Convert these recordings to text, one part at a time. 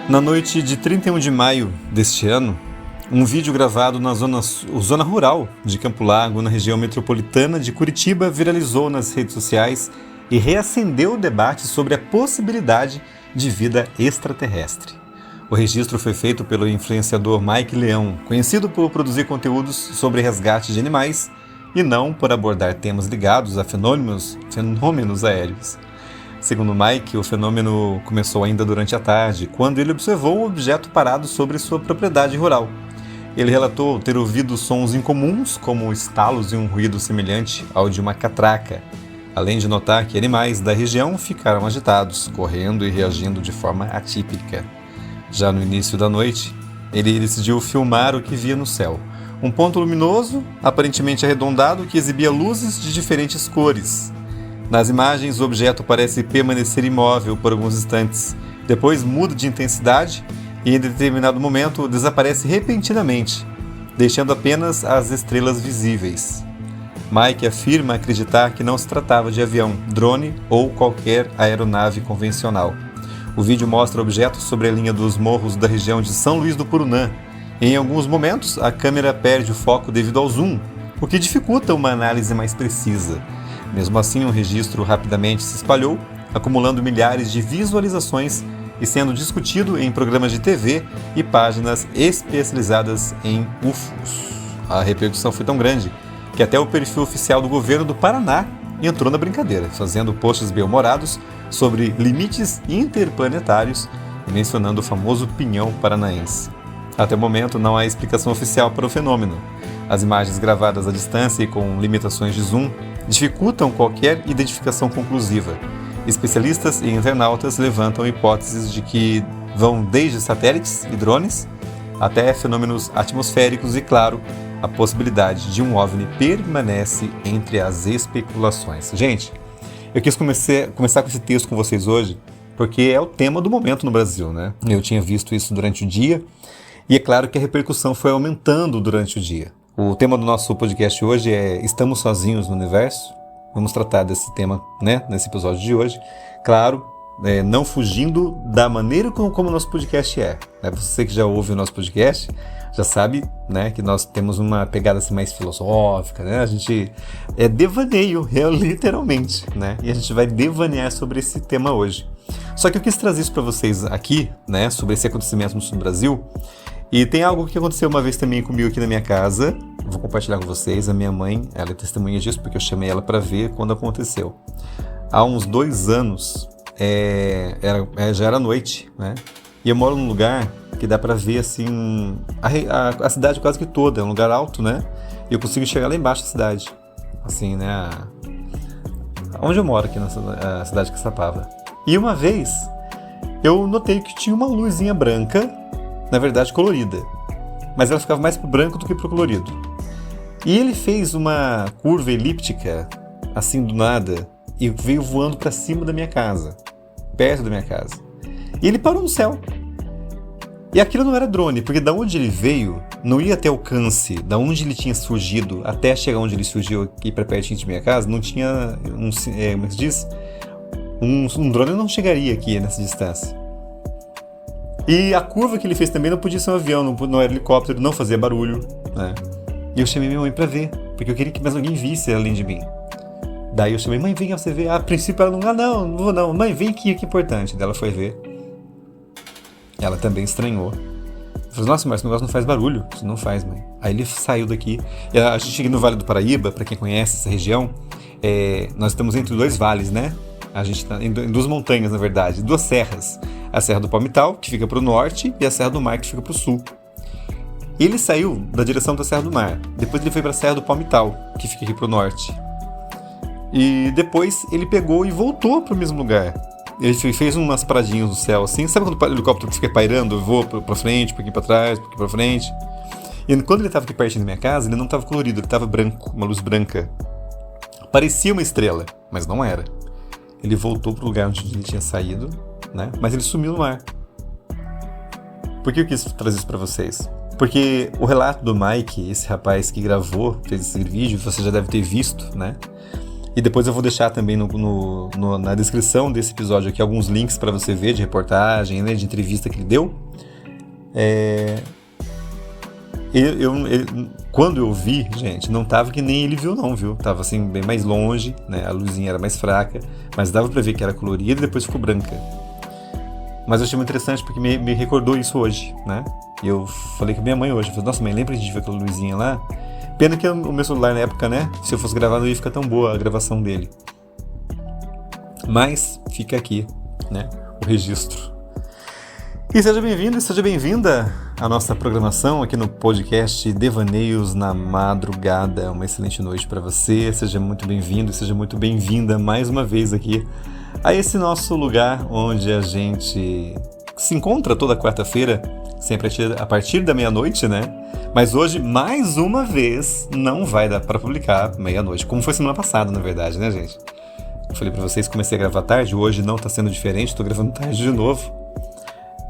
Na noite de 31 de maio deste ano, um vídeo gravado na zona rural de Campo Largo, na região metropolitana de Curitiba, viralizou nas redes sociais e reacendeu o debate sobre a possibilidade de vida extraterrestre. O registro foi feito pelo influenciador Mike Leão, conhecido por produzir conteúdos sobre resgate de animais e não por abordar temas ligados a fenômenos aéreos. Segundo Mike, o fenômeno começou ainda durante a tarde, quando ele observou um objeto parado sobre sua propriedade rural. Ele relatou ter ouvido sons incomuns, como estalos e um ruído semelhante ao de uma catraca, além de notar que animais da região ficaram agitados, correndo e reagindo de forma atípica. Já no início da noite, ele decidiu filmar o que via no céu. Um ponto luminoso, aparentemente arredondado, que exibia luzes de diferentes cores. Nas imagens, o objeto parece permanecer imóvel por alguns instantes, depois muda de intensidade e, em determinado momento, desaparece repentinamente, deixando apenas as estrelas visíveis. Mike afirma acreditar que não se tratava de avião, drone ou qualquer aeronave convencional. O vídeo mostra objetos sobre a linha dos morros da região de São Luís do Purunã. Em alguns momentos, a câmera perde o foco devido ao zoom, o que dificulta uma análise mais precisa. Mesmo assim, o registro rapidamente se espalhou, acumulando milhares de visualizações e sendo discutido em programas de TV e páginas especializadas em UFOs. A repercussão foi tão grande que até o perfil oficial do governo do Paraná entrou na brincadeira, fazendo posts bem-humorados sobre limites interplanetários e mencionando o famoso pinhão paranaense. Até o momento, não há explicação oficial para o fenômeno. As imagens gravadas à distância e com limitações de zoom dificultam qualquer identificação conclusiva. Especialistas e internautas levantam hipóteses de que vão desde satélites e drones até fenômenos atmosféricos e, claro, a possibilidade de um OVNI permanece entre as especulações. Gente, eu quis começar com esse texto com vocês hoje porque é o tema do momento no Brasil, né? Eu tinha visto isso durante o dia e é claro que a repercussão foi aumentando durante o dia. O tema do nosso podcast hoje é Estamos Sozinhos no Universo? Vamos tratar desse tema, né, nesse episódio de hoje. Claro, não fugindo da maneira como o nosso podcast é. Você que já ouve o nosso podcast já sabe, né, que nós temos uma pegada assim, mais filosófica, né? A gente é devaneio, literalmente, né? E a gente vai devanear sobre esse tema hoje. Só que eu quis trazer isso para vocês aqui, né, sobre esse acontecimento no sul do Brasil. E tem algo que aconteceu uma vez também comigo aqui na minha casa. Vou compartilhar com vocês. A minha mãe, ela é testemunha disso porque eu chamei ela para ver quando aconteceu. Há uns 2 anos, já era noite, né? E eu moro num lugar que dá para ver assim a cidade quase que toda. É um lugar alto, né? E eu consigo chegar lá embaixo da cidade. Assim, né? Onde eu moro aqui na cidade de Caçapava. E uma vez eu notei que tinha uma luzinha branca, na verdade colorida, mas ela ficava mais pro branco do que pro colorido. E ele fez uma curva elíptica, assim do nada, e veio voando para cima da minha casa, perto da minha casa. E ele parou no céu. E aquilo não era drone, porque da onde ele veio, não ia ter alcance, da onde ele tinha surgido, até chegar onde ele surgiu aqui para pertinho de minha casa, não tinha como é que se diz? Um drone não chegaria aqui nessa distância. E a curva que ele fez também não podia ser um avião, não era helicóptero, não fazia barulho, né? E eu chamei minha mãe pra ver, porque eu queria que mais alguém visse além de mim. Daí eu chamei, mãe, vem cá você ver. A princípio ela não vou não. Mãe, vem aqui, que é importante. Daí ela foi ver. Ela também estranhou. Eu falei, nossa, mas esse negócio não faz barulho. Isso não faz, mãe. Aí ele saiu daqui. E a gente chega no Vale do Paraíba, pra quem conhece essa região, nós estamos entre 2 vales, né? A gente está em 2 montanhas, na verdade, 2 serras. A Serra do Palmital, que fica para o norte, e a Serra do Mar, que fica para o sul. Ele saiu da direção da Serra do Mar. Depois ele foi para a Serra do Palmital, que fica aqui para o norte. E depois ele pegou e voltou para o mesmo lugar. Ele fez umas paradinhas no céu, assim. Sabe quando o helicóptero fica pairando, voa para frente, um pouquinho para trás, um pouquinho para frente? E quando ele estava aqui pertinho da minha casa, ele não estava colorido, ele estava branco, uma luz branca. Parecia uma estrela, mas não era. Ele voltou para o lugar onde ele tinha saído, né? Mas ele sumiu no mar. Por que eu quis trazer isso para vocês? Porque o relato do Mike, esse rapaz que gravou, fez esse vídeo, você já deve ter visto, né? E depois eu vou deixar também na descrição desse episódio aqui alguns links para você ver de reportagem, né, de entrevista que ele deu. Quando eu vi, gente, não tava que nem ele viu não, viu? Tava assim, bem mais longe, né? A luzinha era mais fraca, mas dava pra ver que era colorida e depois ficou branca. Mas eu achei muito interessante porque me recordou isso hoje, né? E eu falei com a minha mãe hoje, eu falei, nossa mãe, lembra de ver aquela luzinha lá? Pena que o meu celular na época, né? Se eu fosse gravar não ia ficar tão boa a gravação dele. Mas fica aqui, né? O registro. E seja bem-vindo e seja bem-vinda à nossa programação aqui no podcast Devaneios na Madrugada. Uma excelente noite para você, seja muito bem-vindo e seja muito bem-vinda mais uma vez aqui a esse nosso lugar onde a gente se encontra toda quarta-feira, sempre a partir da meia-noite, né? Mas hoje, mais uma vez, não vai dar para publicar meia-noite, como foi semana passada, na verdade, né, gente? Eu falei para vocês que comecei a gravar tarde, hoje não tá sendo diferente, tô gravando tarde de novo.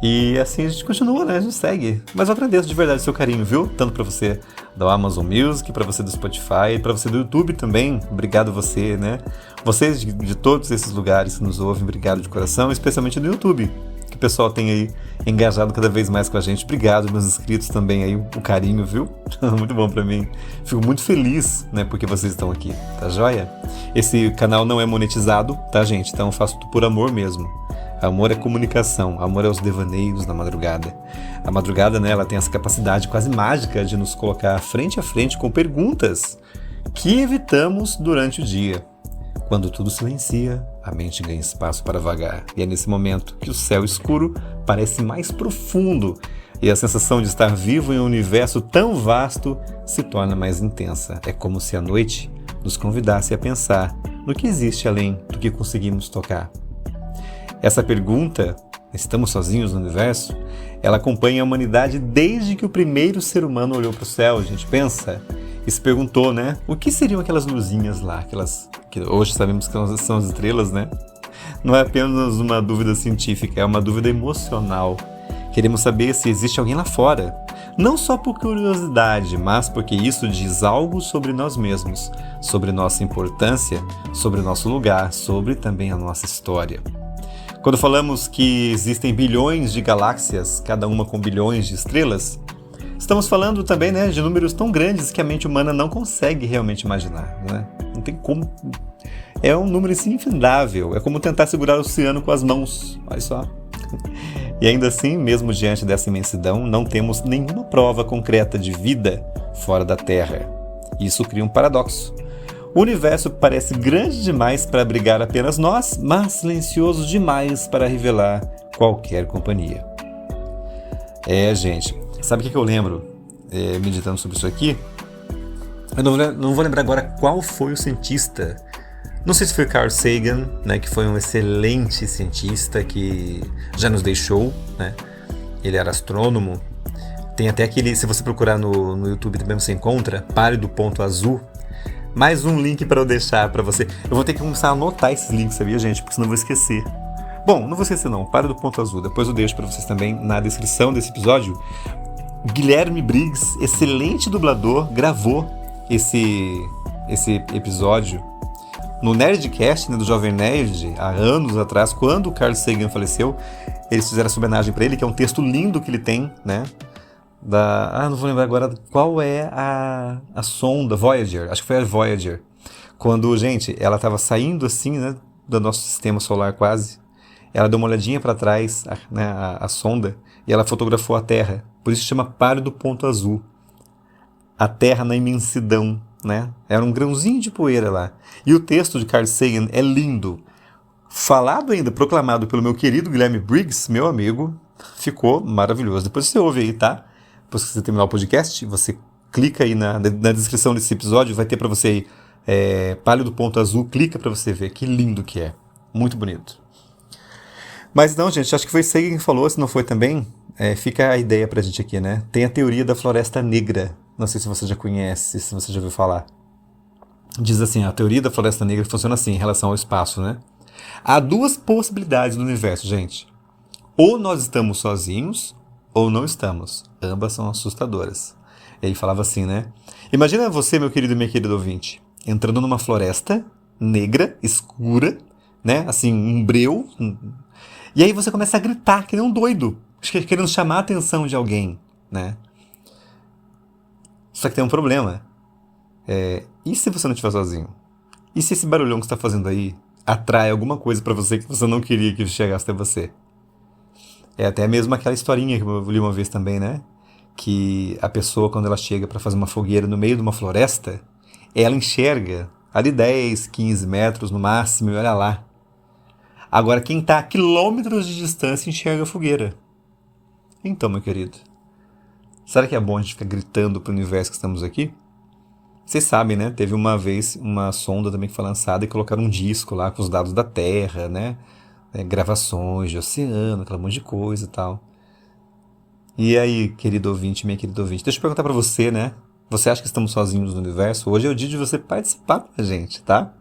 E assim a gente continua, né? A gente segue. Mas eu agradeço de verdade o seu carinho, viu? Tanto pra você da Amazon Music, pra você do Spotify, pra você do YouTube também. Obrigado você, né? Vocês de todos esses lugares que nos ouvem, obrigado de coração, especialmente do YouTube, que o pessoal tem aí engajado cada vez mais com a gente. Obrigado, meus inscritos também aí, o carinho, viu? Muito bom pra mim. Fico muito feliz, né? Porque vocês estão aqui, tá joia? Esse canal não é monetizado, tá, gente? Então eu faço tudo por amor mesmo. Amor é comunicação, amor é os devaneios na madrugada. A madrugada, né, ela tem essa capacidade quase mágica de nos colocar frente a frente com perguntas que evitamos durante o dia. Quando tudo silencia, a mente ganha espaço para vagar. E é nesse momento que o céu escuro parece mais profundo e a sensação de estar vivo em um universo tão vasto se torna mais intensa. É como se a noite nos convidasse a pensar no que existe além do que conseguimos tocar. Essa pergunta, estamos sozinhos no universo, ela acompanha a humanidade desde que o primeiro ser humano olhou para o céu. A gente pensa e se perguntou, né? O que seriam aquelas luzinhas lá? Aquelas que hoje sabemos que são as estrelas, né? Não é apenas uma dúvida científica, é uma dúvida emocional. Queremos saber se existe alguém lá fora. Não só por curiosidade, mas porque isso diz algo sobre nós mesmos, sobre nossa importância, sobre o nosso lugar, sobre também a nossa história. Quando falamos que existem bilhões de galáxias, cada uma com bilhões de estrelas, estamos falando também, né, de números tão grandes que a mente humana não consegue realmente imaginar, né? Não tem como. É um número assim infindável. É como tentar segurar o oceano com as mãos. Olha só. E ainda assim, mesmo diante dessa imensidão, não temos nenhuma prova concreta de vida fora da Terra. Isso cria um paradoxo. O universo parece grande demais para abrigar apenas nós, mas silencioso demais para revelar qualquer companhia. Gente, sabe o que eu lembro, meditando sobre isso aqui? Eu não vou lembrar agora qual foi o cientista. Não sei se foi Carl Sagan, né, que foi um excelente cientista que já nos deixou, né? Ele era astrônomo. Tem até aquele, se você procurar no YouTube também você encontra, Pare do Ponto Azul. Mais um link para eu deixar para você. Eu vou ter que começar a anotar esses links, sabia, gente? Porque senão eu vou esquecer. Bom, não vou esquecer não. Pare do Ponto Azul. Depois eu deixo para vocês também na descrição desse episódio. Guilherme Briggs, excelente dublador, gravou esse episódio no Nerdcast, né, do Jovem Nerd, há anos atrás, quando o Carl Sagan faleceu. Eles fizeram essa homenagem para ele, que é um texto lindo que ele tem, né? Não vou lembrar agora qual é a sonda, Voyager, acho que foi a Voyager, quando, gente, ela estava saindo assim, né, do nosso sistema solar quase, ela deu uma olhadinha para trás, né, a sonda, e ela fotografou a Terra, por isso chama Pare do Ponto Azul, a Terra na imensidão, né, era um grãozinho de poeira lá, e o texto de Carl Sagan é lindo, falado ainda, proclamado pelo meu querido Guilherme Briggs, meu amigo, ficou maravilhoso, depois você ouve aí, tá? Depois que você terminar o podcast, você clica aí na descrição desse episódio, vai ter para você Pare do Ponto Azul, clica para você ver que lindo que é, muito bonito. Mas não, gente, acho que foi Sagan que falou, se não foi também, fica a ideia pra gente aqui, né? Tem a teoria da Floresta Negra, não sei se você já conhece, se você já ouviu falar. Diz assim, a teoria da Floresta Negra funciona assim, em relação ao espaço, né? Há duas possibilidades no universo, gente. Ou nós estamos sozinhos, ou não estamos. Ambas são assustadoras. Ele falava assim, né? Imagina você, meu querido e minha querida ouvinte, entrando numa floresta, negra, escura, né? Assim, um breu. E aí você começa a gritar, que nem um doido, querendo chamar a atenção de alguém, né? Só que tem um problema. E se você não estiver sozinho? E se esse barulhão que você está fazendo aí atrai alguma coisa para você que você não queria que chegasse até você? É até mesmo aquela historinha que eu li uma vez também, né? Que a pessoa, quando ela chega para fazer uma fogueira no meio de uma floresta, ela enxerga ali 10, 15 metros no máximo e olha lá. Agora, quem está a quilômetros de distância enxerga a fogueira. Então, meu querido, será que é bom a gente ficar gritando para o universo que estamos aqui? Vocês sabem, né? Teve uma vez uma sonda também que foi lançada e colocaram um disco lá com os dados da Terra, né? Gravações de oceano, aquela monte de coisa e tal. E aí, querido ouvinte, minha querida ouvinte, deixa eu perguntar pra você, né? Você acha que estamos sozinhos no universo? Hoje é o dia de você participar com a gente, tá?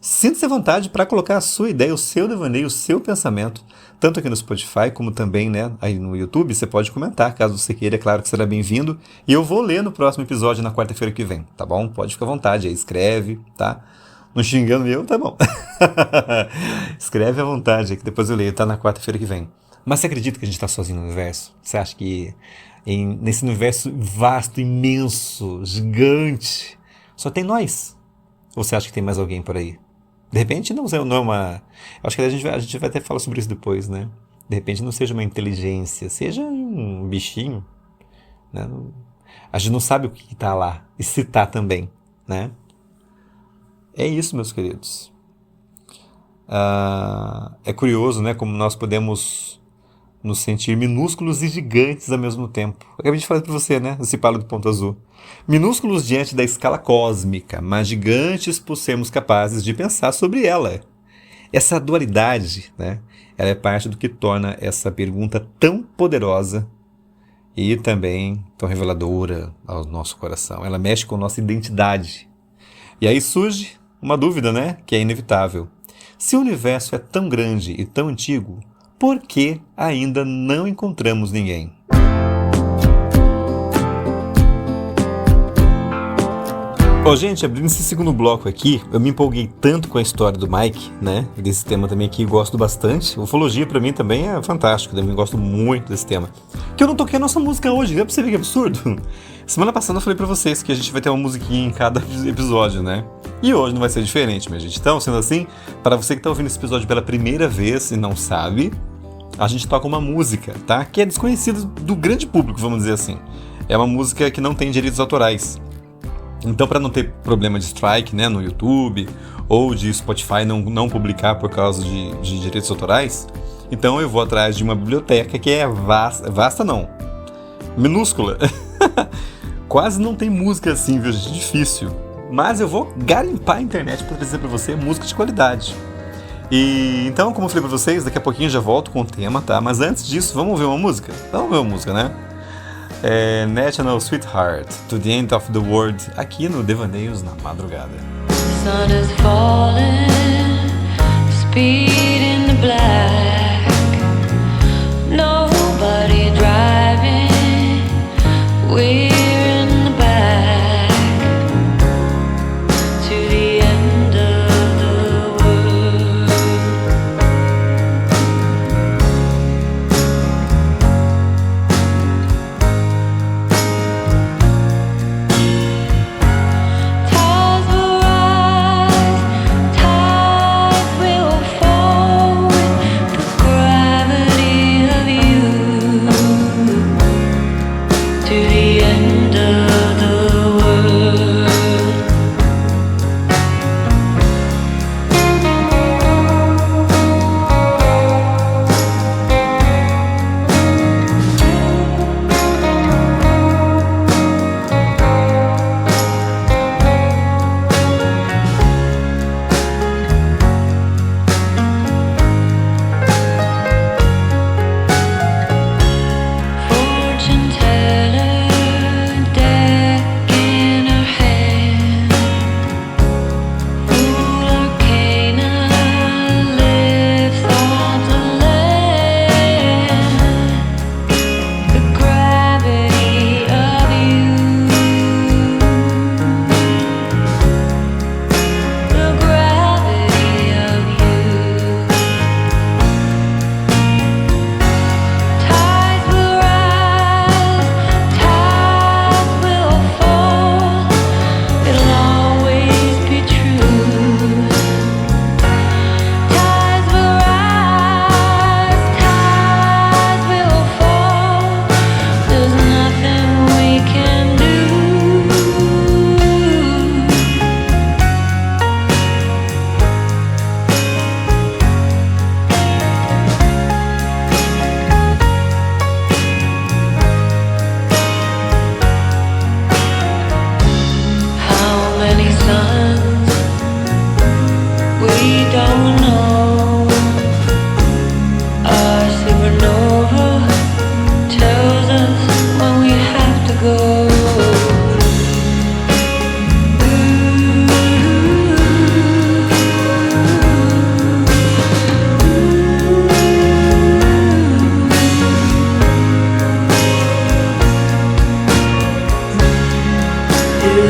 Sinta-se à vontade para colocar a sua ideia, o seu devaneio, o seu pensamento, tanto aqui no Spotify como também, né, aí no YouTube. Você pode comentar, caso você queira, é claro que será bem-vindo. E eu vou ler no próximo episódio, na quarta-feira que vem, tá bom? Pode ficar à vontade aí, escreve, tá? Não xingando eu, tá bom. Escreve à vontade, que depois eu leio, tá? Na quarta-feira que vem. Mas você acredita que a gente está sozinho no universo? Você acha que nesse universo vasto, imenso, gigante, só tem nós? Ou você acha que tem mais alguém por aí? De repente não é uma... Eu acho que a gente vai até falar sobre isso depois, né? De repente não seja uma inteligência, seja um bichinho, né? A gente não sabe o que está lá, e se está também, né? É isso, meus queridos. É curioso, né? Como nós podemos nos sentir minúsculos e gigantes ao mesmo tempo. Eu acabei de falar para você, né? Esse palo do ponto azul. Minúsculos diante da escala cósmica, mas gigantes por sermos capazes de pensar sobre ela. Essa dualidade, né? Ela é parte do que torna essa pergunta tão poderosa e também tão reveladora ao nosso coração. Ela mexe com a nossa identidade. E aí surge uma dúvida, né? Que é inevitável. Se o universo é tão grande e tão antigo, por que ainda não encontramos ninguém? Gente, abrindo esse segundo bloco aqui, eu me empolguei tanto com a história do Mike, né? Desse tema também aqui, gosto bastante. Ufologia pra mim também é fantástico, também gosto muito desse tema. Que eu não toquei a nossa música hoje, dá pra você ver que absurdo? Semana passada eu falei pra vocês que a gente vai ter uma musiquinha em cada episódio, né? E hoje não vai ser diferente, minha gente. Então, sendo assim, para você que tá ouvindo esse episódio pela primeira vez e não sabe, a gente toca uma música, tá? Que é desconhecida do grande público, vamos dizer assim. É uma música que não tem direitos autorais. Então, para não ter problema de strike, né, no YouTube, ou de Spotify não publicar por causa de direitos autorais, então eu vou atrás de uma biblioteca que é vasta não, minúscula. Quase não tem música assim, viu, gente? Difícil. Mas eu vou garimpar a internet para trazer para você música de qualidade. E então, como eu falei para vocês, daqui a pouquinho eu já volto com o tema, tá? Mas antes disso, vamos ver uma música? Vamos ver uma música, né? National Sweetheart, To the End of the World, aqui no Devaneios na Madrugada. Sun is falling, speed in the black, nobody driving, we're in the back, to the end of the world. Tides will rise, tides will fall with the gravity of you, to the end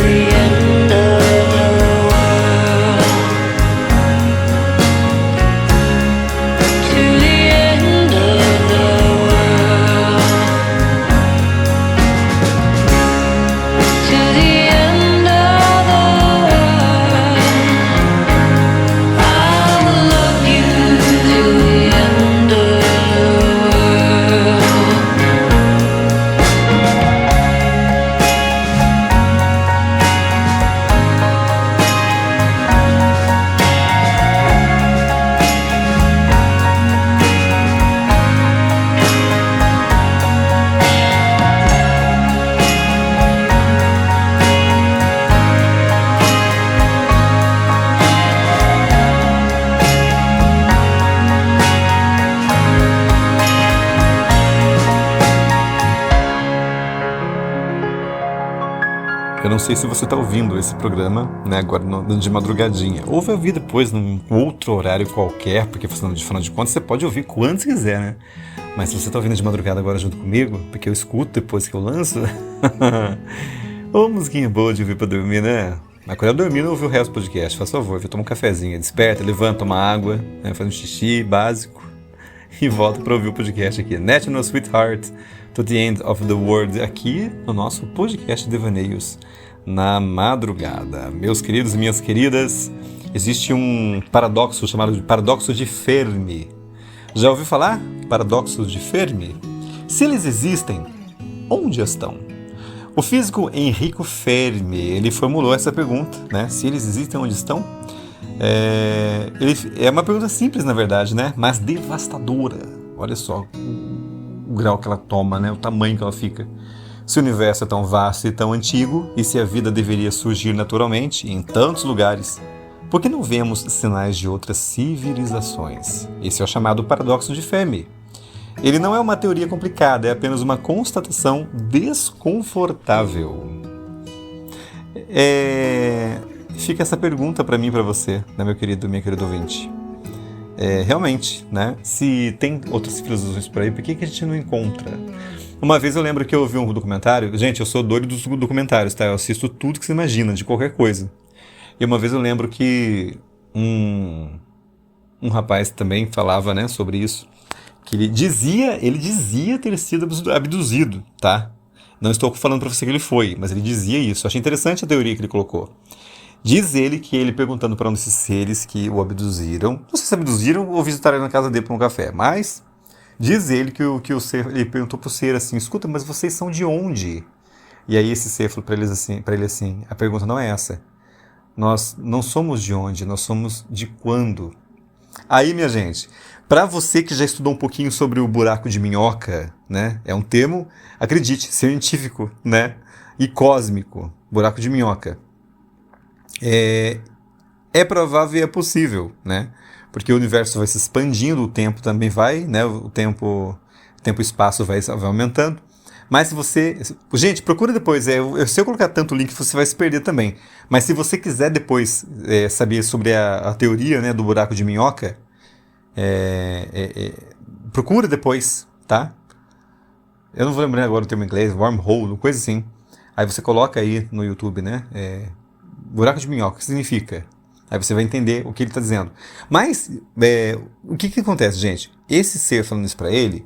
the end of the world. To the end of the world. To the end of the world. I will love you to the end of the world. Eu não sei se você está ouvindo esse programa, né, agora de madrugadinha, ou vai ouvir depois num outro horário qualquer, porque afinal de contas você pode ouvir quando você quiser, né? Mas se você está ouvindo de madrugada agora junto comigo, porque eu escuto depois que eu lanço, ô musiquinha boa de ouvir pra dormir, né? Mas quando eu dormir, não ouvi o resto do podcast, faz favor, toma um cafezinho, desperta, levanta, toma água, né, faz um xixi básico e volta para ouvir o podcast aqui, National Sweetheart, To the End of the World, aqui no nosso podcast Devaneios na madrugada. Meus queridos e minhas queridas, existe um paradoxo chamado de paradoxo de Fermi. Já ouviu falar? Paradoxo de Fermi? Se eles existem, onde estão? O físico Enrico Fermi, ele formulou essa pergunta, né? Se eles existem, onde estão? É uma pergunta simples, na verdade, né? Mas devastadora. Olha só o grau que ela toma, né? O tamanho que ela fica. Se o universo é tão vasto e tão antigo, e se a vida deveria surgir naturalmente em tantos lugares, por que não vemos sinais de outras civilizações? Esse é o chamado paradoxo de Fermi. Ele não é uma teoria complicada, é apenas uma constatação desconfortável. Fica essa pergunta para mim e para você, né, meu querido, minha querida ouvinte. Realmente, né? Se tem outras civilizações por aí, por que a gente não encontra? Uma vez eu lembro que eu ouvi um documentário. Gente, eu sou doido dos documentários, tá? Eu assisto tudo que você imagina, de qualquer coisa. E uma vez eu lembro que um rapaz também falava, né, sobre isso. Que ele dizia ter sido abduzido, tá? Não estou falando pra você que ele foi, mas ele dizia isso. Eu achei interessante a teoria que ele colocou. Diz ele que ele perguntando para um desses seres que o abduziram, não sei se abduziram ou visitaram na casa dele para um café, mas diz ele que o ser, ele perguntou pro ser assim, escuta, mas vocês são de onde? E aí esse ser falou para ele assim, a pergunta não é essa. Nós não somos de onde, nós somos de quando. Aí, minha gente, para você que já estudou um pouquinho sobre o buraco de minhoca, né? É um termo, acredite, científico, né? E cósmico, buraco de minhoca. É provável e é possível, né? Porque o universo vai se expandindo, o tempo também vai, né? O tempo e espaço vai aumentando. Mas se você... Gente, procura depois. Se eu colocar tanto link, você vai se perder também. Mas se você quiser depois saber sobre a teoria, né, do buraco de minhoca, procura depois, tá? Eu não vou lembrar agora o termo em inglês, wormhole, coisa assim. Aí você coloca aí no YouTube, né? Buraco de minhoca, o que significa? Aí você vai entender o que ele está dizendo. Mas, o que acontece, gente? Esse ser falando isso para ele,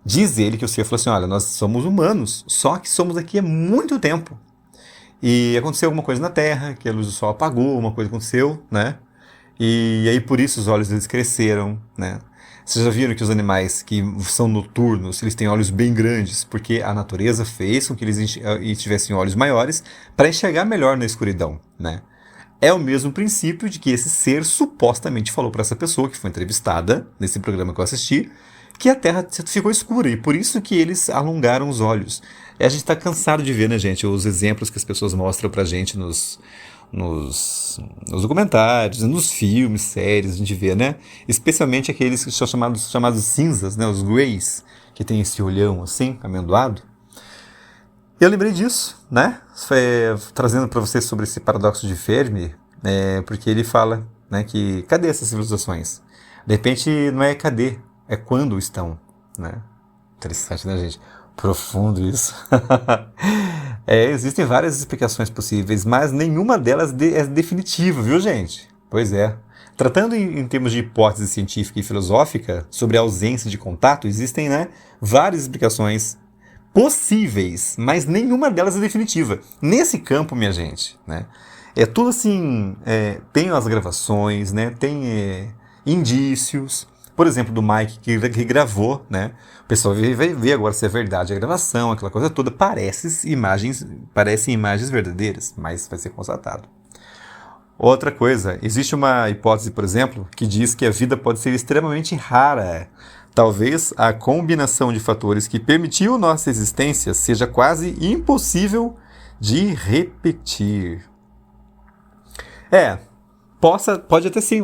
diz ele que o ser falou assim, olha, nós somos humanos, só que somos aqui há muito tempo. E aconteceu alguma coisa na Terra, que a luz do Sol apagou, uma coisa aconteceu, né? E aí por isso os olhos deles cresceram, né? Vocês já viram que os animais que são noturnos, eles têm olhos bem grandes, porque a natureza fez com que eles tivessem olhos maiores para enxergar melhor na escuridão, né? É o mesmo princípio de que esse ser supostamente falou para essa pessoa que foi entrevistada nesse programa que eu assisti, que a Terra ficou escura e por isso que eles alongaram os olhos. E a gente está cansado de ver, né, gente, os exemplos que as pessoas mostram pra gente nos documentários, nos filmes, séries, a gente vê, né? Especialmente aqueles que são chamados cinzas, né? Os greys, que tem esse olhão assim, amendoado. E eu lembrei disso, né? Trazendo para vocês sobre esse paradoxo de Fermi, porque ele fala, né, que cadê essas civilizações? De repente não é cadê, é quando estão, né? Interessante, né, gente? Profundo isso. Existem várias explicações possíveis, mas nenhuma delas é definitiva, viu, gente? Pois é. Tratando em termos de hipótese científica e filosófica sobre a ausência de contato, existem, né, várias explicações possíveis, mas nenhuma delas é definitiva. Nesse campo, minha gente, né, é tudo assim, tem as gravações, né, tem indícios, por exemplo, do Mike que gravou, né, o pessoal vai ver agora se é verdade a gravação, aquela coisa toda, parecem imagens verdadeiras, mas vai ser constatado. Outra coisa, existe uma hipótese, por exemplo, que diz que a vida pode ser extremamente rara. Talvez a combinação de fatores que permitiu nossa existência seja quase impossível de repetir. Pode até ser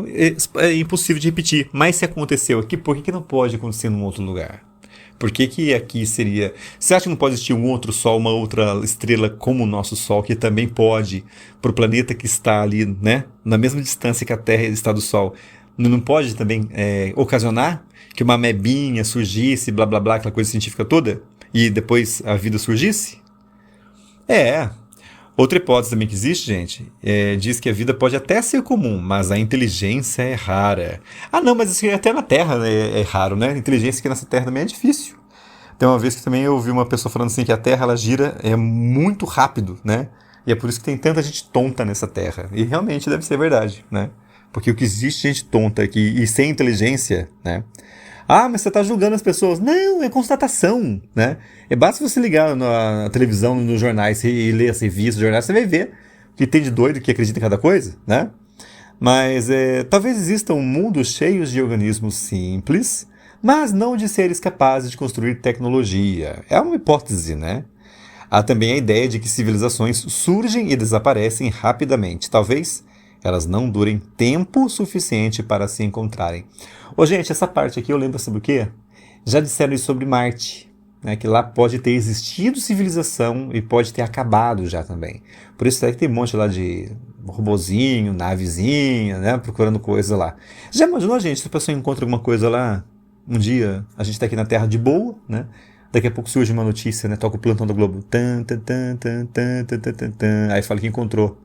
impossível de repetir, mas se aconteceu aqui, por que não pode acontecer num outro lugar? Por que aqui seria... Você acha que não pode existir um outro Sol, uma outra estrela como o nosso Sol, que também pode, para o planeta que está ali, né, na mesma distância que a Terra está do Sol, não pode também ocasionar que uma amebinha surgisse, blá blá blá, aquela coisa científica toda, e depois a vida surgisse? Outra hipótese também que existe, gente, diz que a vida pode até ser comum, mas a inteligência é rara. Não, mas isso até na Terra, né, é raro, né? A inteligência aqui nessa Terra também é difícil. Tem uma vez que também eu ouvi uma pessoa falando assim que a Terra ela gira muito rápido, né? E é por isso que tem tanta gente tonta nessa Terra. E realmente deve ser verdade, né? Porque o que existe gente tonta aqui e sem inteligência, né? Mas você está julgando as pessoas. Não, é constatação, né? Basta você ligar na televisão, nos jornais e ler as revistas, jornais, você vai ver que tem de doido que acredita em cada coisa, né? Mas talvez existam mundos cheios de organismos simples, mas não de seres capazes de construir tecnologia. É uma hipótese, né? Há também a ideia de que civilizações surgem e desaparecem rapidamente. Talvez elas não durem tempo suficiente para se encontrarem. Gente, essa parte aqui eu lembro, sabe o quê? Já disseram isso sobre Marte, né? Que lá pode ter existido civilização e pode ter acabado já também. Por isso é que tem um monte lá de robozinho, navezinha, né? Procurando coisa lá. Já imaginou, gente, se a pessoa encontra alguma coisa lá, um dia a gente está aqui na Terra de boa, né? Daqui a pouco surge uma notícia, né? Toca o plantão da Globo. Aí fala que encontrou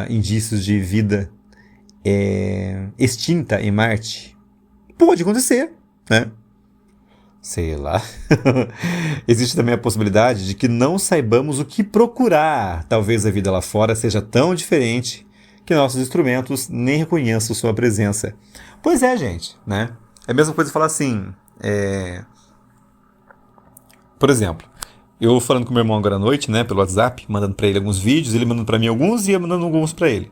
indícios de vida extinta em Marte. Pode acontecer, né? Sei lá. Existe também a possibilidade de que não saibamos o que procurar. Talvez a vida lá fora seja tão diferente que nossos instrumentos nem reconheçam sua presença. Pois é, gente, né? É a mesma coisa falar assim... Por exemplo, eu falando com meu irmão agora à noite, né, pelo WhatsApp, mandando para ele alguns vídeos, ele mandando para mim alguns e eu mandando alguns para ele.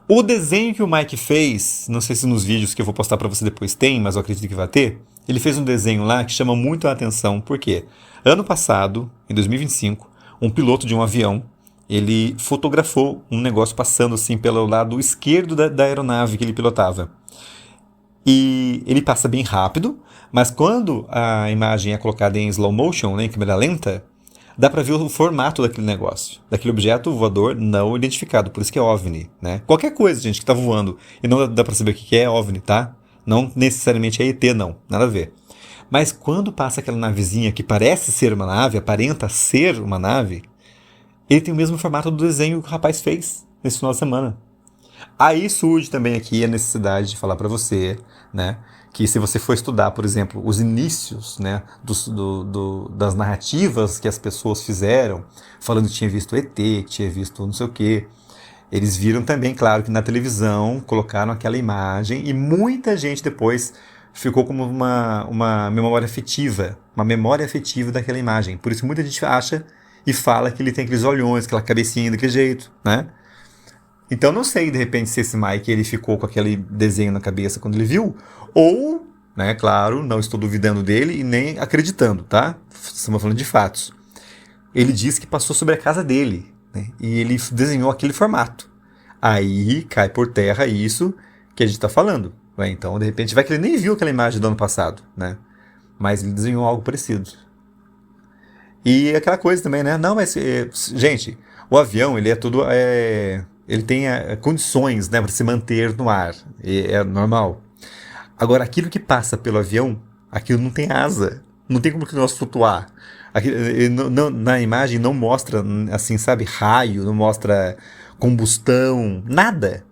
O desenho que o Mike fez, não sei se nos vídeos que eu vou postar para você depois tem, mas eu acredito que vai ter, ele fez um desenho lá que chama muito a atenção, porque ano passado, em 2025, um piloto de um avião, ele fotografou um negócio passando assim pelo lado esquerdo da aeronave que ele pilotava. E ele passa bem rápido, mas quando a imagem é colocada em slow motion, né, em câmera lenta, dá para ver o formato daquele negócio, daquele objeto voador não identificado, por isso que é OVNI, né? Qualquer coisa, gente, que está voando e não dá para saber o que é OVNI, tá? Não necessariamente é ET, não, nada a ver. Mas quando passa aquela navezinha que parece ser uma nave, aparenta ser uma nave, ele tem o mesmo formato do desenho que o rapaz fez nesse final de semana. Aí surge também aqui a necessidade de falar para você, né, que se você for estudar, por exemplo, os inícios, né, das narrativas que as pessoas fizeram, falando que tinha visto ET, que tinha visto não sei o quê, eles viram também, claro, que na televisão colocaram aquela imagem e muita gente depois ficou como uma memória afetiva daquela imagem. Por isso muita gente acha e fala que ele tem aqueles olhões, aquela cabecinha daquele jeito, né? Então não sei, de repente, se esse Mike ele ficou com aquele desenho na cabeça quando ele viu, ou, né, claro, não estou duvidando dele e nem acreditando, tá? Estamos falando de fatos. Ele disse que passou sobre a casa dele, né, e ele desenhou aquele formato. Aí cai por terra isso que a gente está falando. Né? Então, de repente, vai que ele nem viu aquela imagem do ano passado, né? Mas ele desenhou algo parecido. E aquela coisa também, né? Não, mas, gente, o avião, ele é tudo... ele tem condições, né, para se manter no ar. É normal. Agora, aquilo que passa pelo avião, aquilo não tem asa. Não tem como que nós flutuar. Na imagem não mostra, assim, sabe, raio, não mostra combustão, nada.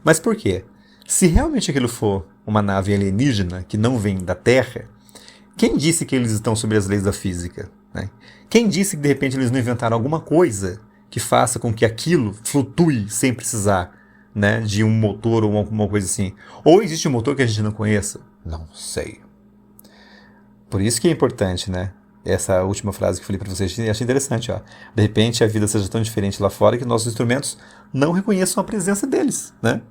Mas por quê? Se realmente aquilo for uma nave alienígena que não vem da Terra, quem disse que eles estão sobre as leis da física? Né? Quem disse que de repente eles não inventaram alguma coisa que faça com que aquilo flutue sem precisar, né, de um motor ou alguma coisa assim? Ou existe um motor que a gente não conheça? Não sei. Por isso que é importante, né? Essa última frase que eu falei para vocês, eu achei interessante. Ó. De repente a vida seja tão diferente lá fora que nossos instrumentos não reconheçam a presença deles, né?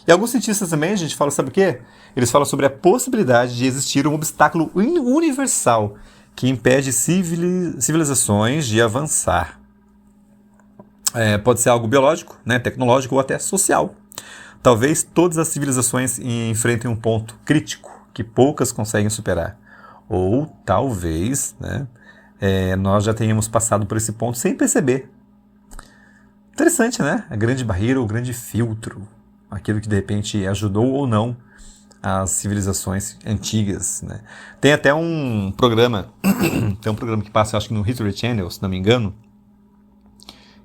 E alguns cientistas também, a gente fala, sabe o quê? Eles falam sobre a possibilidade de existir um obstáculo universal que impede civilizações de avançar. Pode ser algo biológico, né, tecnológico ou até social. Talvez todas as civilizações enfrentem um ponto crítico que poucas conseguem superar. Ou talvez, né, nós já tenhamos passado por esse ponto sem perceber. Interessante, né? A grande barreira ou o grande filtro. Aquilo que de repente ajudou ou não as civilizações antigas, né? Tem até um programa, que passa, acho que no History Channel, se não me engano,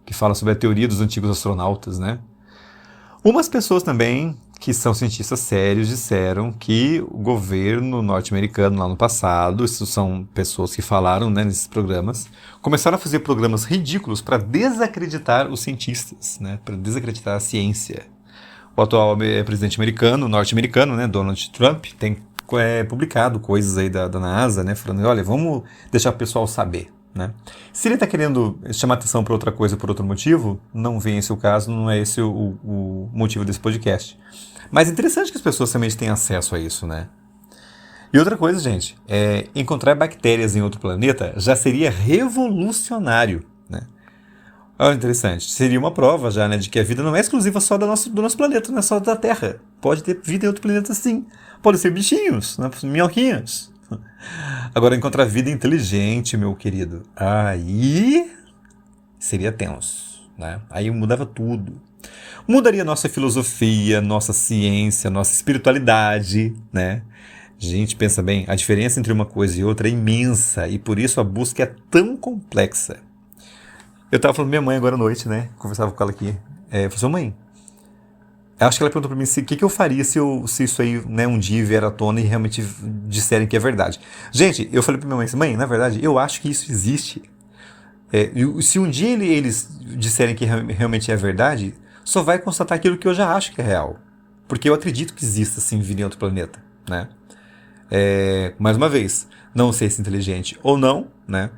que fala sobre a teoria dos antigos astronautas, né? Umas pessoas também, que são cientistas sérios, disseram que o governo norte-americano lá no passado, isso são pessoas que falaram, né, nesses programas, começaram a fazer programas ridículos para desacreditar os cientistas, né, para desacreditar a ciência. O atual presidente norte-americano, né, Donald Trump, tem publicado coisas aí da NASA, né, falando, olha, vamos deixar o pessoal saber, né. Se ele está querendo chamar atenção para outra coisa, por outro motivo, não vem esse o caso, não é esse o motivo desse podcast. Mas é interessante que as pessoas também tenham acesso a isso, né. E outra coisa, gente, encontrar bactérias em outro planeta já seria revolucionário, né. Olha, interessante. Seria uma prova já, né, de que a vida não é exclusiva só do nosso planeta, não é só da Terra. Pode ter vida em outro planeta, sim. Pode ser bichinhos, né, minhoquinhos. Agora, encontrar vida inteligente, meu querido, aí seria tenso, né? Aí mudava tudo. Mudaria nossa filosofia, nossa ciência, nossa espiritualidade, né? Gente, pensa bem, a diferença entre uma coisa e outra é imensa e por isso a busca é tão complexa. Eu tava falando com minha mãe agora à noite, né? Conversava com ela aqui. Eu falei assim, mãe, acho que ela perguntou pra mim o que eu faria se isso aí, né, um dia vier à tona e realmente disserem que é verdade. Gente, eu falei pra minha mãe assim, mãe, na verdade, eu acho que isso existe. Se um dia eles disserem que realmente é verdade, só vai constatar aquilo que eu já acho que é real. Porque eu acredito que exista, assim, vida em outro planeta, né? Mais uma vez, não sei se inteligente ou não, né?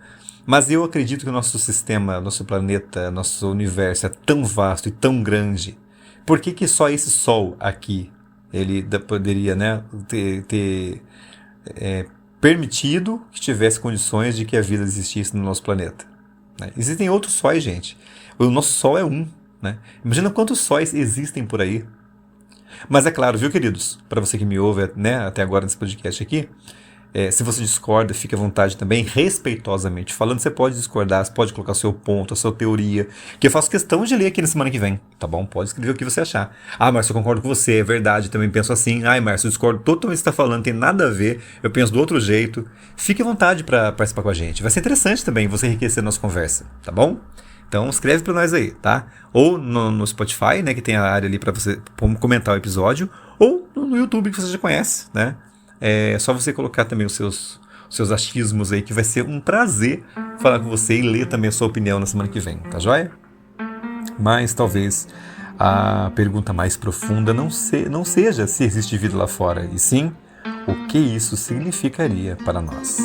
Mas eu acredito que o nosso sistema, nosso planeta, nosso universo é tão vasto e tão grande. Por que só esse Sol aqui, ele poderia, né, ter permitido que tivesse condições de que a vida existisse no nosso planeta? Né? Existem outros sóis, gente. O nosso Sol é um. Né? Imagina quantos sóis existem por aí. Mas é claro, viu, queridos? Para você que me ouve, né, até agora nesse podcast aqui, se você discorda, fique à vontade também, respeitosamente falando, você pode discordar, você pode colocar o seu ponto, a sua teoria, que eu faço questão de ler aqui na semana que vem, tá bom? Pode escrever o que você achar. Ah, Márcio, eu concordo com você, é verdade, também penso assim. Ah, Márcio, eu discordo totalmente do que você está falando, tem nada a ver, eu penso do outro jeito. Fique à vontade para participar com a gente. Vai ser interessante também você enriquecer a nossa conversa, tá bom? Então escreve para nós aí, tá? Ou no Spotify, né, que tem a área ali para você comentar o episódio, ou no YouTube, que você já conhece, né? É só você colocar também os seus achismos aí, que vai ser um prazer falar com você e ler também a sua opinião na semana que vem, tá joia? Mas talvez a pergunta mais profunda não seja se existe vida lá fora, e sim o que isso significaria para nós.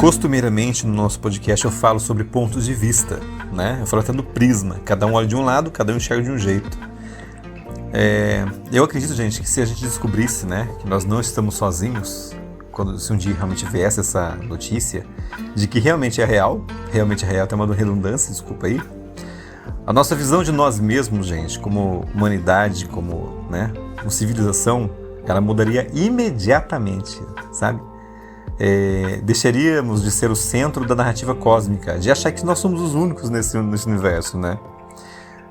Costumeiramente no nosso podcast eu falo sobre pontos de vista, né? Eu falo até do prisma, cada um olha de um lado, cada um enxerga de um jeito. Eu acredito, gente, que se a gente descobrisse, né, que nós não estamos sozinhos, se um dia realmente viesse essa notícia de que realmente é real, tem uma redundância, desculpa aí, a nossa visão de nós mesmos, gente, como humanidade, como civilização, ela mudaria imediatamente, sabe? Deixaríamos de ser o centro da narrativa cósmica, de achar que nós somos os únicos nesse universo, né?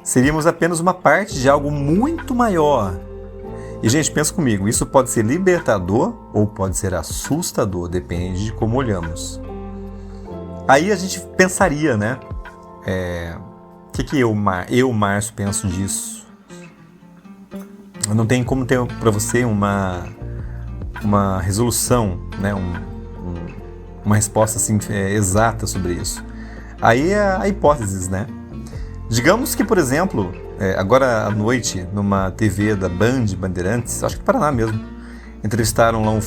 Seríamos apenas uma parte de algo muito maior. E, gente, pensa comigo, isso pode ser libertador ou pode ser assustador, depende de como olhamos. Aí a gente pensaria, né? O que eu, Márcio, penso disso? Não tem como ter para você uma resolução, né? Uma resposta assim, exata sobre isso. Aí é a hipóteses, né? Digamos que, por exemplo, agora à noite, numa TV da Bandeirantes, acho que do Paraná mesmo, entrevistaram lá um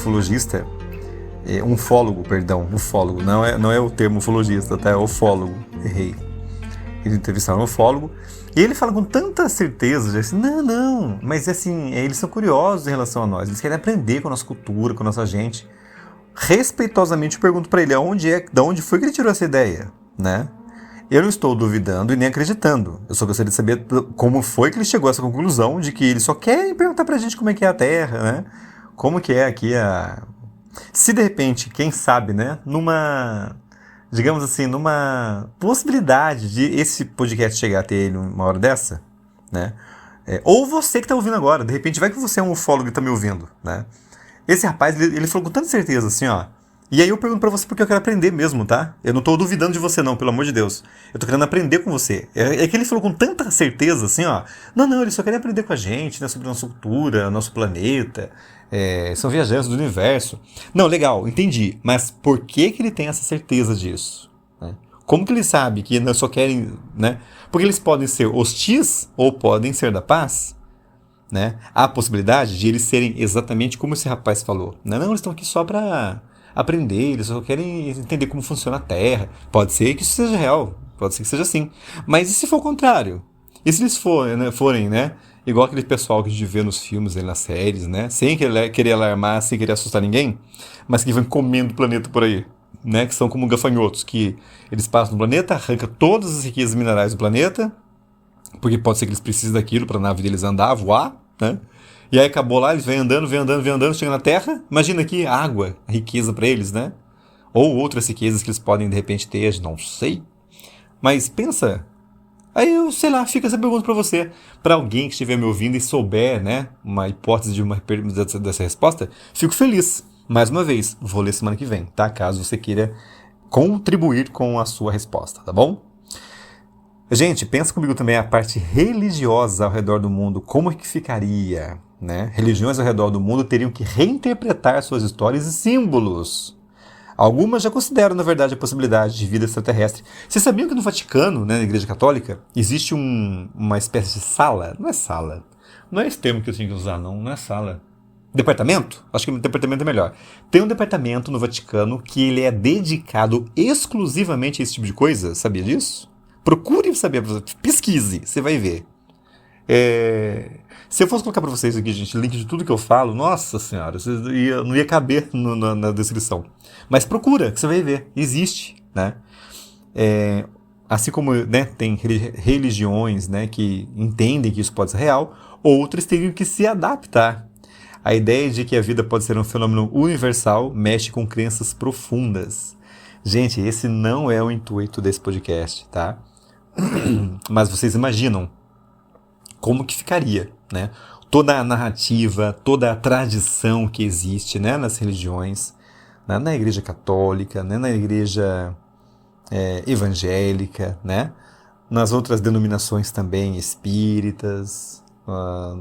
ufólogo, não é o termo ufologista, tá? É ufólogo, errei. Eles entrevistaram um ufólogo e ele fala com tanta certeza, assim, não, mas assim, eles são curiosos em relação a nós, eles querem aprender com a nossa cultura, com a nossa gente. Respeitosamente eu pergunto para ele de onde foi que ele tirou essa ideia, né? Eu não estou duvidando e nem acreditando. Eu só gostaria de saber como foi que ele chegou a essa conclusão de que eles só querem perguntar pra gente como é que é a Terra, né? Como que é aqui a... Se de repente, quem sabe, né? Digamos assim, numa possibilidade de esse podcast chegar até ele uma hora dessa, né? Ou você que está ouvindo agora, de repente vai que você é um ufólogo e está me ouvindo, né? Esse rapaz, ele falou com tanta certeza assim, ó. E aí eu pergunto pra você porque eu quero aprender mesmo, tá? Eu não tô duvidando de você não, pelo amor de Deus. Eu tô querendo aprender com você. É que ele falou com tanta certeza, assim, ó. Não, eles só querem aprender com a gente, né? Sobre a nossa cultura, nosso planeta. São viajantes do universo. Não, legal, entendi. Mas por que ele tem essa certeza disso? Né? Como que ele sabe que eles só querem, né? Porque eles podem ser hostis ou podem ser da paz. Né? Há a possibilidade de eles serem exatamente como esse rapaz falou. Não, eles estão aqui só pra... aprender, eles só querem entender como funciona a Terra. Pode ser que isso seja real, pode ser que seja assim. Mas e se for o contrário? E se eles forem, né? Igual aquele pessoal que a gente vê nos filmes, nas séries, né? Sem querer alarmar, sem querer assustar ninguém, mas que vão comendo o planeta por aí, né? Que são como gafanhotos, que eles passam no planeta, arrancam todas as riquezas minerais do planeta, porque pode ser que eles precisem daquilo para a nave deles andar, voar, né? E aí acabou lá, eles vêm andando, chegam na Terra. Imagina aqui água, riqueza para eles, né? Ou outras riquezas que eles podem de repente ter, não sei. Mas pensa. Aí eu, sei lá, fica essa pergunta para você. Para alguém que estiver me ouvindo e souber, né? Uma hipótese dessa resposta, fico feliz. Mais uma vez, vou ler semana que vem, tá? Caso você queira contribuir com a sua resposta, tá bom? Gente, pensa comigo também a parte religiosa ao redor do mundo. Como é que ficaria? Né? Religiões ao redor do mundo teriam que reinterpretar suas histórias e símbolos. Algumas já consideram, na verdade, a possibilidade de vida extraterrestre. Vocês sabiam que no Vaticano, né, na Igreja Católica, existe uma espécie de sala? Não é sala. Não é esse termo que eu tinha que usar, não é sala. Departamento? Acho que departamento é melhor. Tem um departamento no Vaticano que ele é dedicado exclusivamente a esse tipo de coisa. Sabia disso? Procure saber, pesquise, você vai ver. Se eu fosse colocar para vocês aqui, gente, link de tudo que eu falo, nossa senhora, não ia caber na descrição. Mas procura, que você vai ver, existe, né? Assim como, né, tem religiões, né, que entendem que isso pode ser real, outras teriam que se adaptar. A ideia de que a vida pode ser um fenômeno universal mexe com crenças profundas. Gente, esse não é o intuito desse podcast, tá? Mas vocês imaginam como que ficaria, né? Toda a narrativa, toda a tradição que existe, né, nas religiões, né, na Igreja Católica, né, na Igreja evangélica, né, nas outras denominações também espíritas,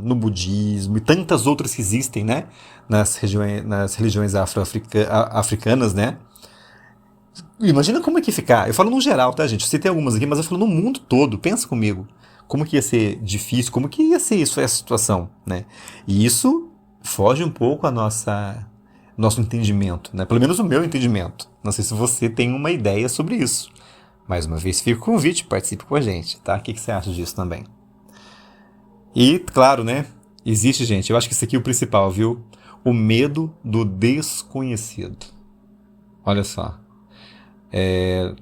no budismo e tantas outras que existem, né, nas religiões africanas, né? Imagina como é que ia ficar. Eu falo no geral, tá, gente? Eu citei algumas aqui, mas eu falo no mundo todo. Pensa comigo. Como que ia ser difícil, como que ia ser essa situação, né? E isso foge um pouco a nosso entendimento, né? Pelo menos o meu entendimento. Não sei se você tem uma ideia sobre isso. Mais uma vez, fica o convite, participe com a gente, tá? O que você acha disso também? E, claro, né? Existe, gente, eu acho que isso aqui é o principal, viu? O medo do desconhecido. Olha só.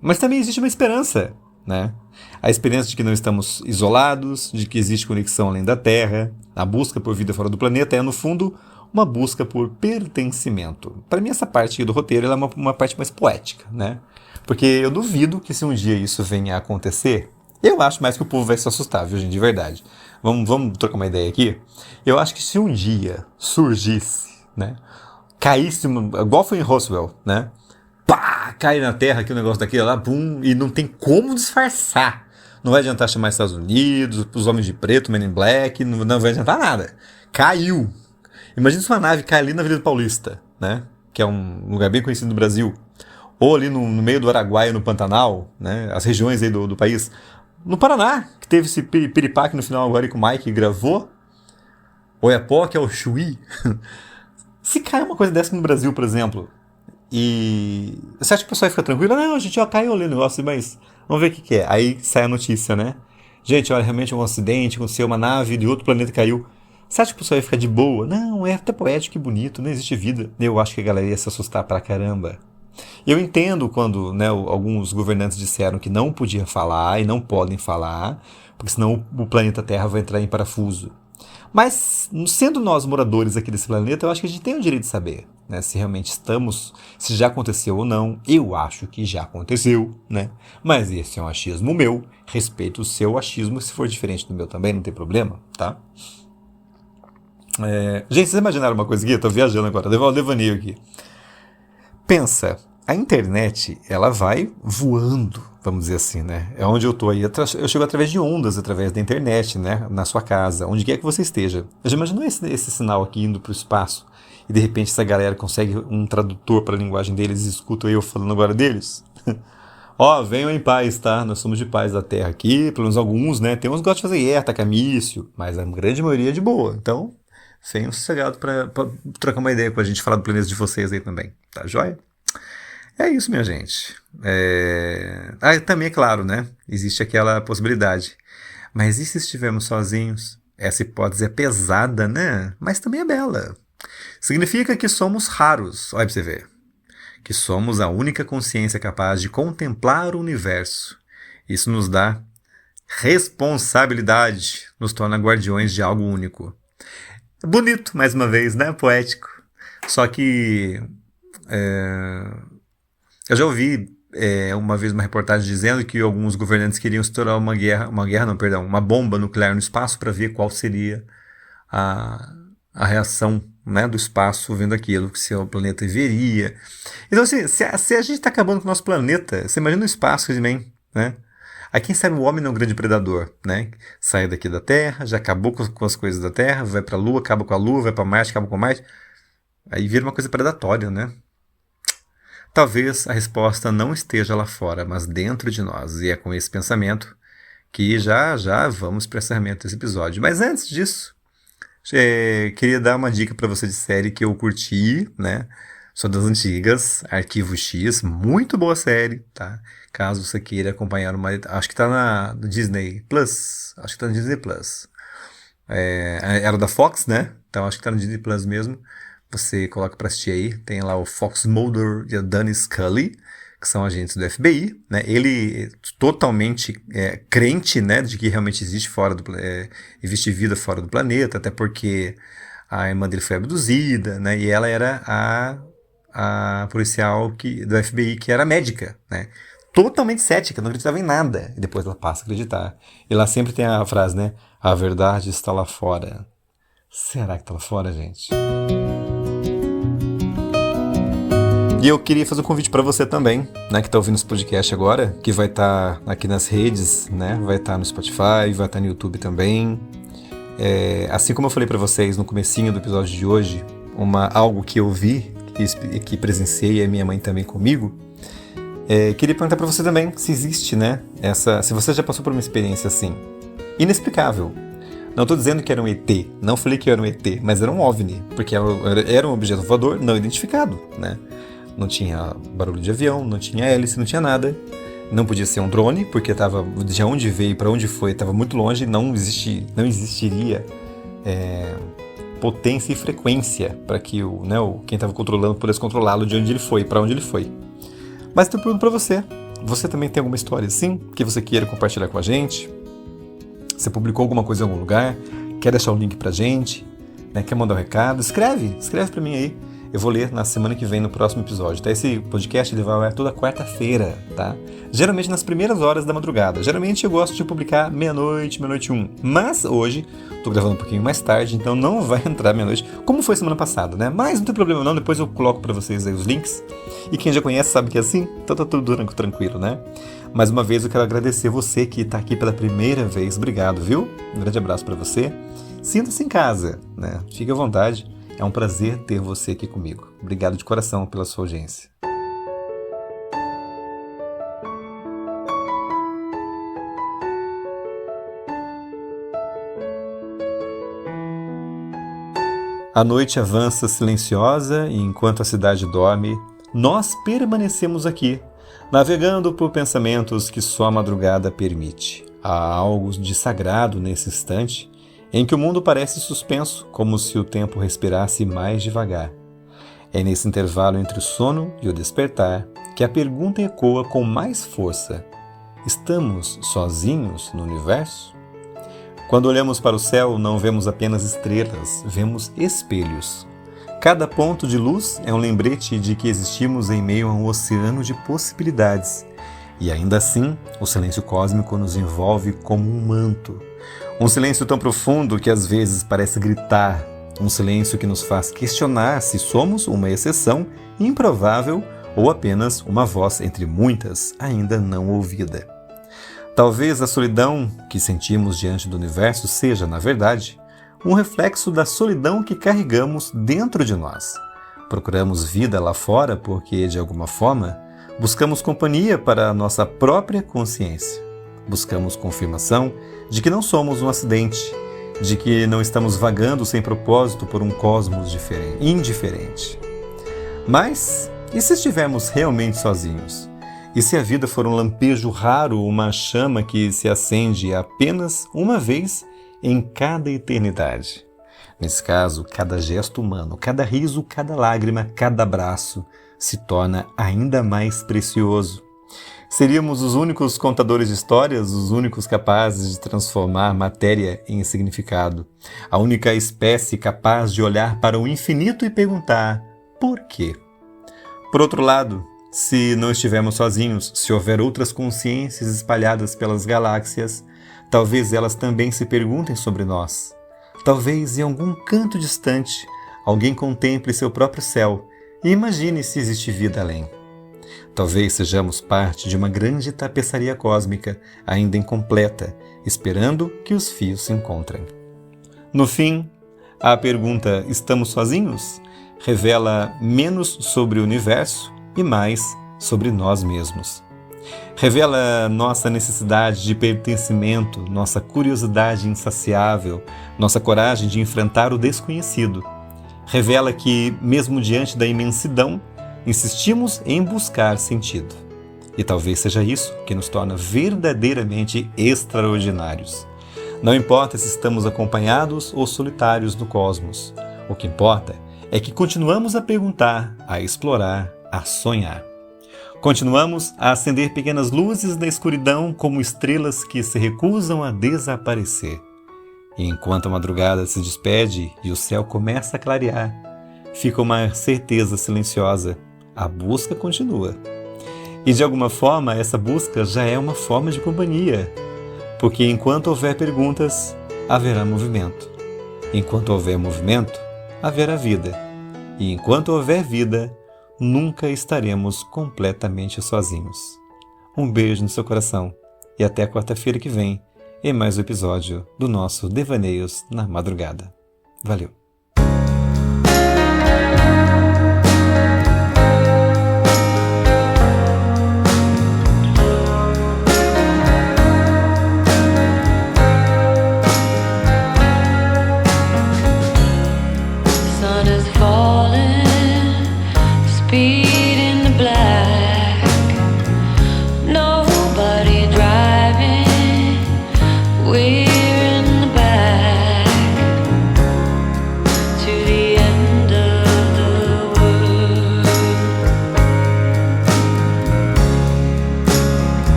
Mas também existe uma esperança, né? A esperança de que não estamos isolados, de que existe conexão além da Terra. A busca por vida fora do planeta é, no fundo, uma busca por pertencimento. Para mim, essa parte aqui do roteiro ela é uma parte mais poética, né? Porque eu duvido que se um dia isso venha a acontecer, Eu acho mais que o povo vai se assustar, viu, gente, de verdade. Vamos trocar uma ideia aqui? Eu acho que se um dia surgisse, né, caísse, igual foi em Roswell, né, pá, cai na Terra aqui o negócio daquele lá, pum, e não tem como disfarçar. Não vai adiantar chamar Estados Unidos, os homens de preto, Men in Black, não vai adiantar nada. Caiu. Imagina se uma nave cai ali na Avenida Paulista, né, que é um lugar bem conhecido no Brasil, ou ali no meio do Araguaia, no Pantanal, né, as regiões aí do país. No Paraná, que teve esse piripaque no final agora que o Mike gravou. Oiapoque é o Chuí. Se cai uma coisa dessa no Brasil, por exemplo, e você acha que o pessoal fica tranquilo? Não, gente, ó, caiu ali o negócio, mas vamos ver o que é. Aí sai a notícia, né? Gente, olha, realmente um acidente, aconteceu, uma nave de outro planeta caiu. Você acha que o pessoal ia ficar de boa? Não, é até poético e bonito, não existe vida. Eu acho que a galera ia se assustar pra caramba. Eu entendo quando, né, alguns governantes disseram que não podia falar e não podem falar, porque senão o planeta Terra vai entrar em parafuso. Mas, sendo nós moradores aqui desse planeta, eu acho que a gente tem o direito de saber, né, se realmente estamos, se já aconteceu ou não. Eu acho que já aconteceu, né? Mas esse é um achismo meu. Respeito o seu achismo, se for diferente do meu também, não tem problema, tá? Gente, vocês imaginaram uma coisa aqui? Eu tô viajando agora, devaneio aqui. Pensa, a internet, ela vai voando, vamos dizer assim, né? É onde eu tô aí, eu chego através de ondas, através da internet, né? Na sua casa, onde quer que você esteja. Eu já imaginou esse sinal aqui indo pro espaço? E de repente essa galera consegue um tradutor para a linguagem deles e escuta eu falando agora deles? Ó, venham em paz, tá? Nós somos de paz da Terra aqui, pelo menos alguns, né? Tem uns que gostam de fazer atacar míssil, mas a grande maioria é de boa. Então, venham sossegado pra trocar uma ideia com a gente, falar do planeta de vocês aí também, tá joia? É isso, minha gente. Também é claro, né? Existe aquela possibilidade. Mas e se estivermos sozinhos? Essa hipótese é pesada, né? Mas também é bela. Significa que somos raros, olha pra você ver. Que somos a única consciência capaz de contemplar o universo. Isso nos dá responsabilidade, nos torna guardiões de algo único. Bonito, mais uma vez, né? Poético. Só que eu já ouvi uma vez uma reportagem dizendo que alguns governantes queriam estourar uma bomba nuclear no espaço para ver qual seria a reação, né, do espaço vendo aquilo, se o planeta viria. Então, assim, se a gente está acabando com o nosso planeta, você imagina o espaço também, né? Aí quem sabe o homem não é um grande predador, né? Sai daqui da Terra, já acabou com as coisas da Terra, vai para a Lua, acaba com a Lua, vai para Marte, acaba com Marte. Aí vira uma coisa predatória, né? Talvez a resposta não esteja lá fora, mas dentro de nós. E é com esse pensamento que já vamos para o encerramento desse episódio. Mas antes disso, queria dar uma dica para você de série que eu curti, né? Sou das antigas, Arquivo X, muito boa série, tá? Caso você queira acompanhar acho que tá na Disney Plus, era da Fox, né? Então acho que tá no Disney Plus mesmo. Você coloca pra assistir aí, tem lá o Fox Mulder e a Dana Scully, que são agentes do FBI, né? Ele totalmente crente, né, de que realmente existe vida fora do planeta, até porque a irmã dele foi abduzida, né? E ela era a policial do FBI que era médica, né? Totalmente cética, não acreditava em nada. E depois ela passa a acreditar. E lá sempre tem a frase, né? A verdade está lá fora. Será que está lá fora, gente? E eu queria fazer um convite para você também, né, que está ouvindo esse podcast agora, que vai estar aqui nas redes, né? Vai estar no Spotify, vai estar no YouTube também. Assim como eu falei para vocês no comecinho do episódio de hoje, algo que eu vi, que presenciei, e a minha mãe também comigo, queria perguntar para você também se existe, né, se você já passou por uma experiência assim, inexplicável. Não estou dizendo que era um ET, não falei que era um ET, mas era um OVNI, porque era um objeto voador não identificado, né? Não tinha barulho de avião, não tinha hélice, não tinha nada. Não podia ser um drone, porque estava de onde veio para onde foi, estava muito longe, não existiria potência e frequência para que quem estava controlando pudesse controlá-lo de onde ele foi, para onde ele foi. Mas eu pergunto para você, você também tem alguma história assim, que você queira compartilhar com a gente? Você publicou alguma coisa em algum lugar? Quer deixar o link pra gente? Né? Quer mandar um recado? Escreve para mim aí. eu vou ler na semana que vem, no próximo episódio, tá? Esse podcast ele vai ao ar toda quarta-feira, tá? Geralmente nas primeiras horas da madrugada. Geralmente eu gosto de publicar meia-noite, meia-noite 1. Mas hoje, tô gravando um pouquinho mais tarde, então não vai entrar meia-noite, como foi semana passada, né? Mas não tem problema não, depois eu coloco pra vocês aí os links. E quem já conhece sabe que é assim, então tá tudo tranquilo, né? Mais uma vez eu quero agradecer você que tá aqui pela primeira vez. Obrigado, viu? Um grande abraço pra você. Sinta-se em casa, né? Fique à vontade. É um prazer ter você aqui comigo. Obrigado de coração pela sua audiência. A noite avança silenciosa e enquanto a cidade dorme, nós permanecemos aqui, navegando por pensamentos que só a madrugada permite. Há algo de sagrado nesse instante, em que o mundo parece suspenso, como se o tempo respirasse mais devagar. É nesse intervalo entre o sono e o despertar que a pergunta ecoa com mais força: estamos sozinhos no universo? Quando olhamos para o céu, não vemos apenas estrelas, vemos espelhos. Cada ponto de luz é um lembrete de que existimos em meio a um oceano de possibilidades. E ainda assim, o silêncio cósmico nos envolve como um manto. Um silêncio tão profundo que às vezes parece gritar. Um silêncio que nos faz questionar se somos uma exceção improvável ou apenas uma voz entre muitas ainda não ouvida. Talvez a solidão que sentimos diante do universo seja, na verdade, um reflexo da solidão que carregamos dentro de nós. Procuramos vida lá fora porque, de alguma forma, buscamos companhia para a nossa própria consciência. Buscamos confirmação de que não somos um acidente, de que não estamos vagando sem propósito por um cosmos indiferente. Mas, e se estivermos realmente sozinhos? E se a vida for um lampejo raro, uma chama que se acende apenas uma vez em cada eternidade? Nesse caso, cada gesto humano, cada riso, cada lágrima, cada abraço se torna ainda mais precioso. Seríamos os únicos contadores de histórias, os únicos capazes de transformar matéria em significado. A única espécie capaz de olhar para o infinito e perguntar por quê? Por outro lado, se não estivermos sozinhos, se houver outras consciências espalhadas pelas galáxias, talvez elas também se perguntem sobre nós. Talvez em algum canto distante, alguém contemple seu próprio céu e imagine se existe vida além. Talvez sejamos parte de uma grande tapeçaria cósmica, ainda incompleta, esperando que os fios se encontrem. No fim, a pergunta "estamos sozinhos?" revela menos sobre o universo e mais sobre nós mesmos. Revela nossa necessidade de pertencimento, nossa curiosidade insaciável, nossa coragem de enfrentar o desconhecido. Revela que, mesmo diante da imensidão, insistimos em buscar sentido. E talvez seja isso que nos torna verdadeiramente extraordinários. Não importa se estamos acompanhados ou solitários no cosmos. O que importa é que continuamos a perguntar, a explorar, a sonhar. Continuamos a acender pequenas luzes na escuridão como estrelas que se recusam a desaparecer. E enquanto a madrugada se despede e o céu começa a clarear, fica uma certeza silenciosa: a busca continua. E de alguma forma, essa busca já é uma forma de companhia, porque enquanto houver perguntas, haverá movimento. Enquanto houver movimento, haverá vida. E enquanto houver vida, nunca estaremos completamente sozinhos. Um beijo no seu coração e até quarta-feira que vem em mais um episódio do nosso Devaneios na Madrugada. Valeu!